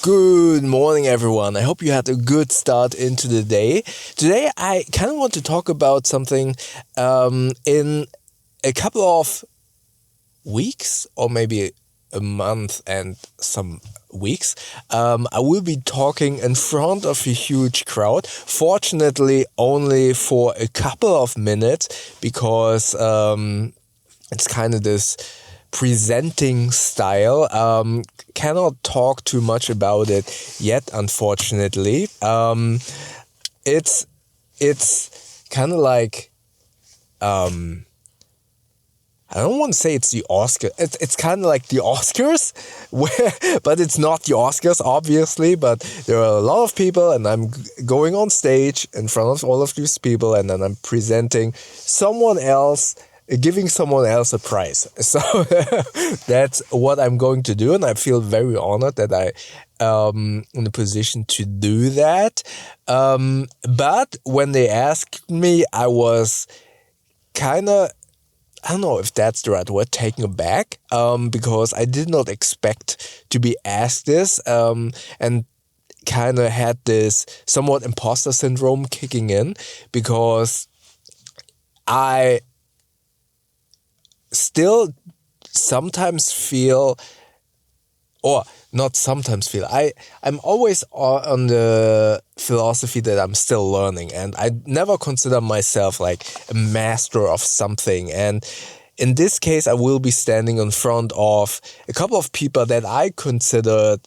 Good morning, everyone. I hope you had a good start into the day. Today, I kind of want to talk about something in a couple of weeks, or maybe a month and some weeks. I will be talking in front of a huge crowd. Fortunately, only for a couple of minutes because it's kind of this presenting style. Cannot talk too much about it yet, unfortunately. It's kind of like I don't want to say it's the Oscar. It's kind of like the Oscars, but it's not the Oscars, obviously. But there are a lot of people, and I'm going on stage in front of all of these people, and then I'm presenting someone else, giving someone else a prize. So that's what I'm going to do, and I feel very honored that I in a position to do that. But when they asked me, I was kind of, I don't know if that's the right word, taken aback, because I did not expect to be asked this, and kind of had this somewhat imposter syndrome kicking in, because I still sometimes feel, or not sometimes feel, I'm always on the philosophy that I'm still learning, and I never consider myself like a master of something. And in this case, I will be standing in front of a couple of people that I considered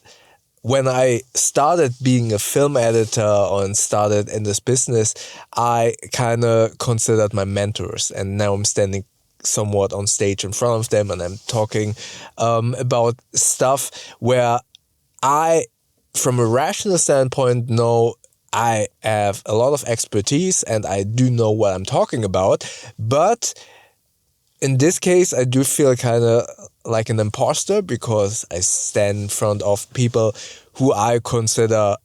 when I started being a film editor and started in this business. I kind of considered my mentors, and now I'm standing somewhat on stage in front of them, and I'm talking about stuff where I, from a rational standpoint, know I have a lot of expertise and I do know what I'm talking about. But in this case, I do feel kind of like an imposter, because I stand in front of people who I consider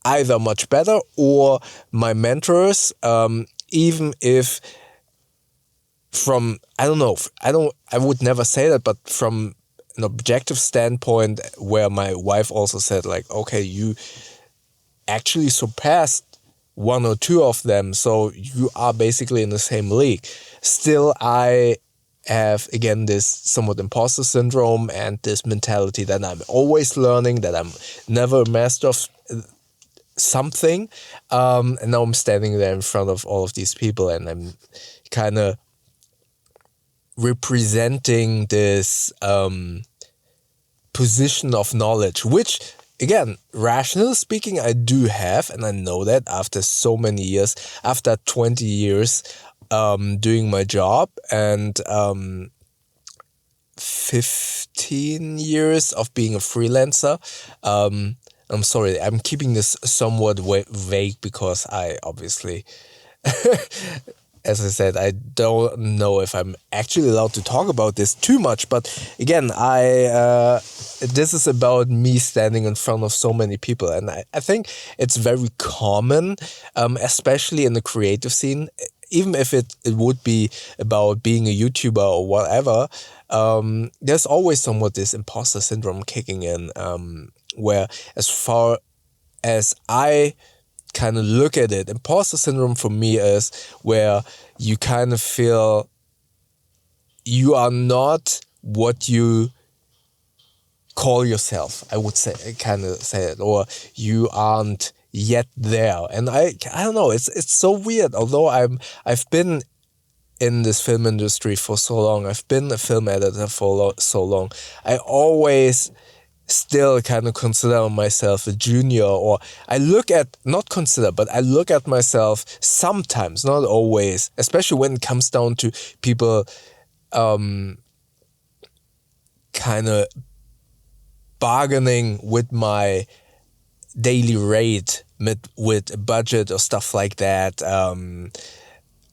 either much better or my mentors, even if from, I don't know, I would never say that, but from an objective standpoint, where my wife also said, like, okay, you actually surpassed one or two of them, so you are basically in the same league. Still, I have, again, this somewhat imposter syndrome and this mentality that I'm always learning, that I'm never a master of something. And now I'm standing there in front of all of these people, and I'm kind of representing this position of knowledge, which, again, rationally speaking, I do have, and I know that after so many years, after 20 years doing my job, and 15 years of being a freelancer. I'm sorry, I'm keeping this somewhat vague, because I obviously as I said, I don't know if I'm actually allowed to talk about this too much. But again, this is about me standing in front of so many people. And I think it's very common, especially in the creative scene, even if it would be about being a YouTuber or whatever. There's always somewhat this imposter syndrome kicking in, where, as far as I kind of look at it, imposter syndrome for me is where you kind of feel you are not what you call yourself. I would say, kind of say it, or you aren't yet there. And I don't know. It's so weird. Although I've been in this film industry for so long, I've been a film editor for so long, I always still kind of consider myself a junior, or I look at, not consider, but I look at myself sometimes, not always, especially when it comes down to people kind of bargaining with my daily rate with a budget or stuff like that,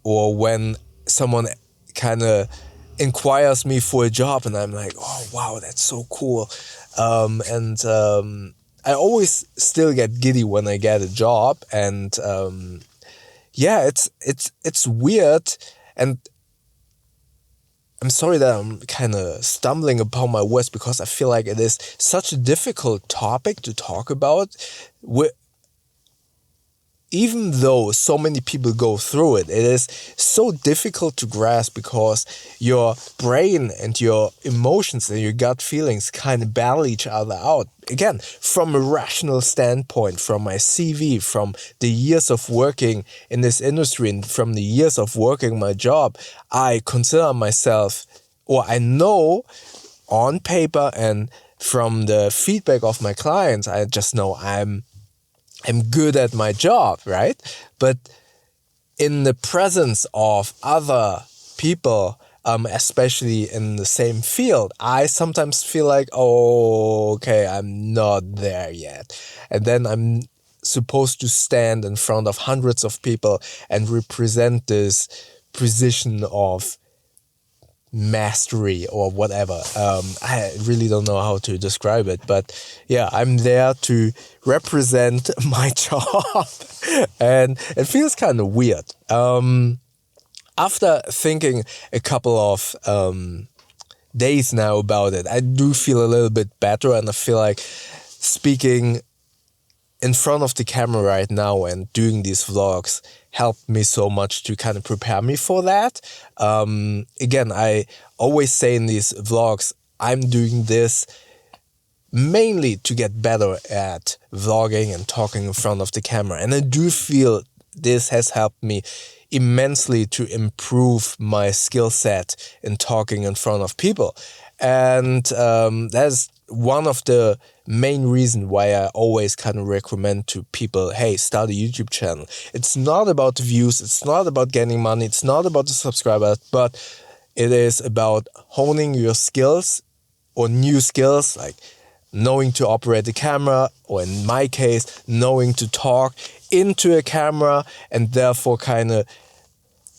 or when someone kind of inquires me for a job, and I'm like, oh wow, that's so cool. I always still get giddy when I get a job, and yeah, it's weird. And I'm sorry that I'm kind of stumbling upon my words because I feel like it is such a difficult topic to talk about. Even though so many people go through it, it is so difficult to grasp because your brain and your emotions and your gut feelings kind of battle each other out. Again, from a rational standpoint, from my CV, from the years of working in this industry and from the years of working my job, I consider myself, or I know on paper and from the feedback of my clients, I just know I'm good at my job, right? But in the presence of other people, especially in the same field, I sometimes feel like, oh, okay, I'm not there yet. And then I'm supposed to stand in front of hundreds of people and represent this position of mastery or whatever. I really don't know how to describe it, but yeah, I'm there to represent my job, and it feels kind of weird. After thinking a couple of days now about it, I do feel a little bit better, and I feel like speaking in front of the camera right now and doing these vlogs helped me so much to kind of prepare me for that. Again, I always say in these vlogs, I'm doing this mainly to get better at vlogging and talking in front of the camera. And I do feel this has helped me immensely to improve my skill set in talking in front of people. And that's one of the main reason why I always kind of recommend to people, hey, start a YouTube channel. It's not about the views, it's not about getting money, it's not about the subscribers, but it is about honing your skills or new skills, like knowing to operate the camera, or in my case, knowing to talk into a camera and therefore kind of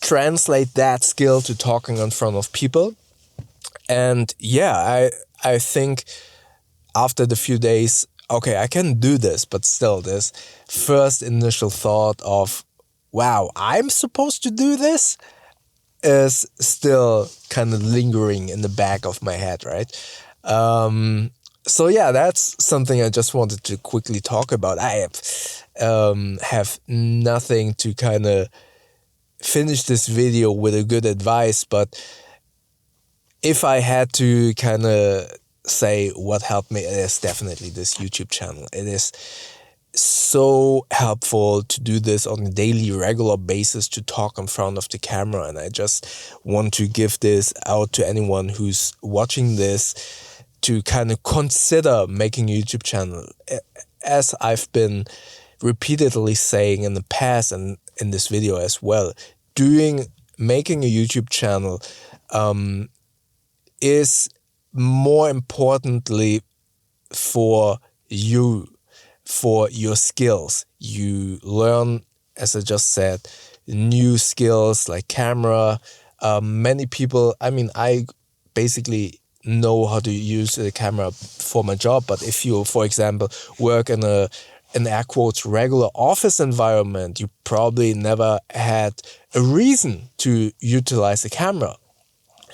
translate that skill to talking in front of people. And yeah, I think after the few days, okay, I can do this, but still this first initial thought of, wow, I'm supposed to do this, is still kind of lingering in the back of my head, right? So yeah, that's something I just wanted to quickly talk about. I have nothing to kind of finish this video with a good advice, but if I had to kind of say what helped me, it is definitely this YouTube channel. It is so helpful to do this on a daily, regular basis, to talk in front of the camera. And I just want to give this out to anyone who's watching this to kind of consider making a YouTube channel. As I've been repeatedly saying in the past and in this video as well, making a YouTube channel is more importantly for you, for your skills. You learn, as I just said, new skills like camera. Many people, I basically know how to use the camera for my job, but if you, for example, work in an air quotes regular office environment, you probably never had a reason to utilize a camera.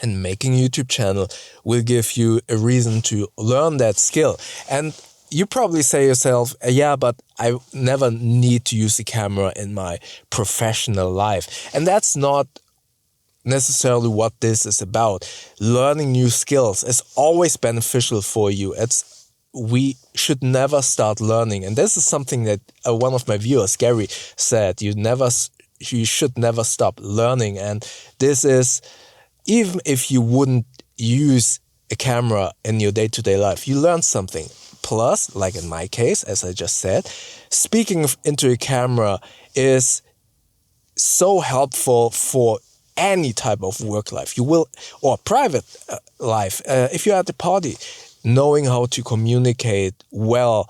And making a YouTube channel will give you a reason to learn that skill. And you probably say yourself, yeah, but I never need to use a camera in my professional life. And that's not necessarily what this is about. Learning new skills is always beneficial for you. We should never start learning. And this is something that one of my viewers, Gary, said, you should never stop learning. And this is, even if you wouldn't use a camera in your day-to-day life, you learn something. Plus, like in my case, as I just said, speaking into a camera is so helpful for any type of work life. Or private life. If you're at a party, knowing how to communicate well,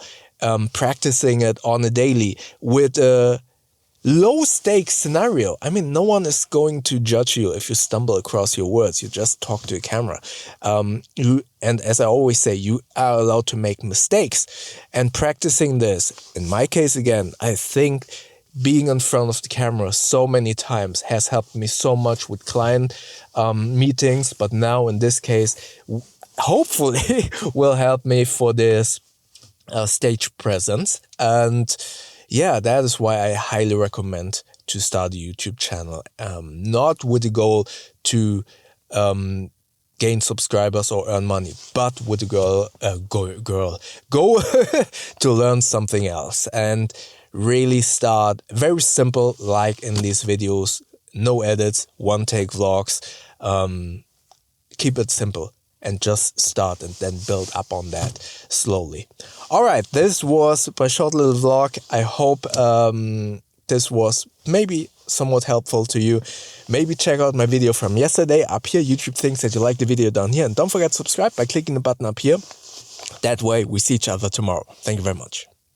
practicing it on a daily with a low stakes scenario. No one is going to judge you if you stumble across your words. You just talk to a camera. And as I always say, you are allowed to make mistakes. And practicing this, in my case again, I think being in front of the camera so many times has helped me so much with client meetings, but now in this case, hopefully will help me for this stage presence. And yeah, that is why I highly recommend to start a YouTube channel, not with the goal to gain subscribers or earn money, but with the go to learn something else and really start very simple, like in these videos, no edits, one take vlogs. Keep it simple and just start and then build up on that slowly. All right, this was my short little vlog. I hope this was maybe somewhat helpful to you. Maybe check out my video from yesterday up here. YouTube thinks that you like the video down here. And don't forget to subscribe by clicking the button up here. That way we see each other tomorrow. Thank you very much.